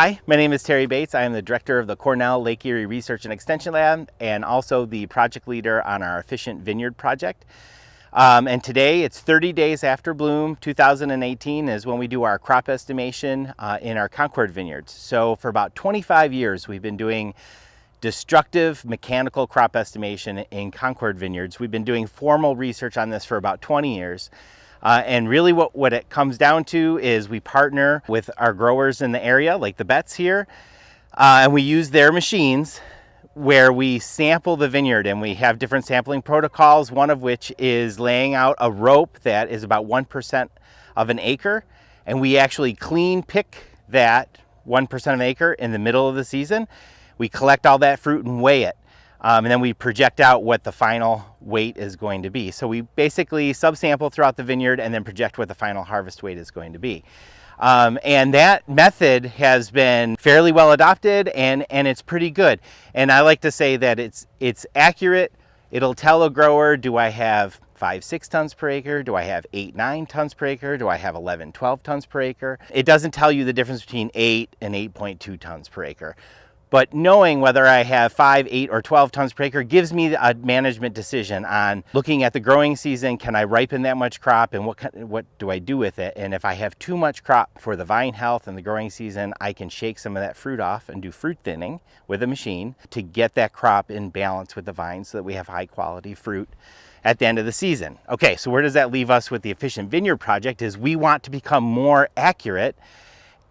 Hi, my name is Terry Bates. I am the director of the Cornell Lake Erie Research and Extension Lab and also the project leader on our Efficient Vineyard project. And today it's 30 days after bloom. 2018 is when we do our crop estimation in our Concord vineyards. So for about 25 years we've been doing destructive mechanical crop estimation in Concord vineyards. We've been doing formal research on this for about 20 years. And really what it comes down to is we partner with our growers in the area, like the Betts here, and we use their machines where we sample the vineyard, and we have different sampling protocols, one of which is laying out a rope that is about 1% of an acre, and we actually clean pick that 1% of an acre in the middle of the season. We collect all that fruit and weigh it. And then we project out what the final weight is going to be. So we basically subsample throughout the vineyard and then project what the final harvest weight is going to be. And that method has been fairly well adopted, and it's pretty good. And I like to say that it's accurate. It'll tell a grower, do I have 5-6 tons per acre? Do I have 8-9 tons per acre? Do I have 11-12 tons per acre? It doesn't tell you the difference between 8 and 8.2 tons per acre. But knowing whether I have 5, 8, or 12 tons per acre gives me a management decision on looking at the growing season. Can I ripen that much crop, and what do I do with it? And if I have too much crop for the vine health and the growing season, I can shake some of that fruit off and do fruit thinning with a machine to get that crop in balance with the vine so that we have high quality fruit at the end of the season. Okay, so where does that leave us with the Efficient Vineyard project is we want to become more accurate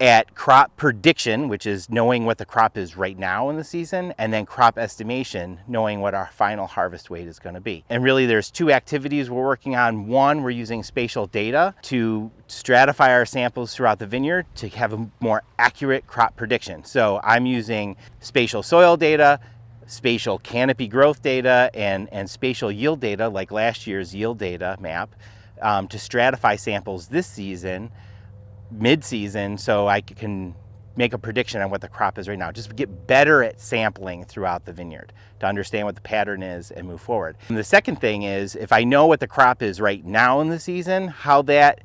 at crop prediction, which is knowing what the crop is right now in the season, and then crop estimation, knowing what our final harvest weight is going to be. And really there's two activities we're working on. One, we're using spatial data to stratify our samples throughout the vineyard to have a more accurate crop prediction. So I'm using spatial soil data, spatial canopy growth data, and spatial yield data, like last year's yield data map, to stratify samples this season, mid-season, so I can make a prediction on what the crop is right now. Just get better at sampling throughout the vineyard to understand what the pattern is and move forward. And the second thing is, if I know what the crop is right now in the season, how that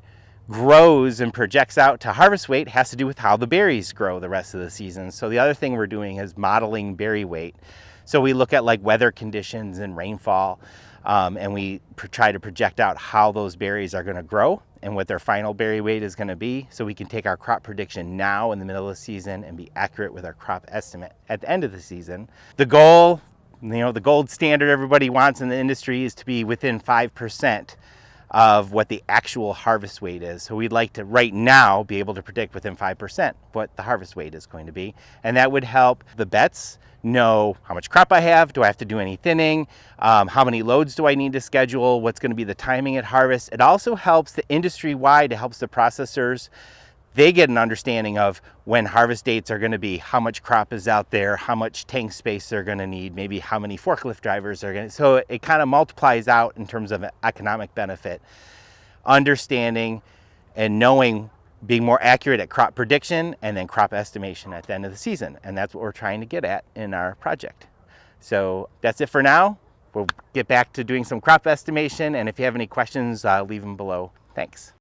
grows and projects out to harvest weight has to do with how the berries grow the rest of the season. So the other thing we're doing is modeling berry weight. So we look at like weather conditions and rainfall, and we try to project out how those berries are going to grow and what their final berry weight is going to be, so we can take our crop prediction now in the middle of the season and be accurate with our crop estimate at the end of the season. The goal, the gold standard everybody wants in the industry is to be within 5% of what the actual harvest weight is. So we'd like to right now be able to predict within 5% what the harvest weight is going to be. And that would help the Betts know how much crop I have, do I have to do any thinning, how many loads do I need to schedule, what's going to be the timing at harvest. It also helps the industry-wide, it helps the processors. They get an understanding of when harvest dates are going to be, how much crop is out there, how much tank space they're going to need, maybe how many forklift drivers are going to, so it kind of multiplies out in terms of economic benefit. Understanding and knowing, being more accurate at crop prediction and then crop estimation at the end of the season. And that's what we're trying to get at in our project. So that's it for now. We'll get back to doing some crop estimation, and if you have any questions, leave them below. Thanks.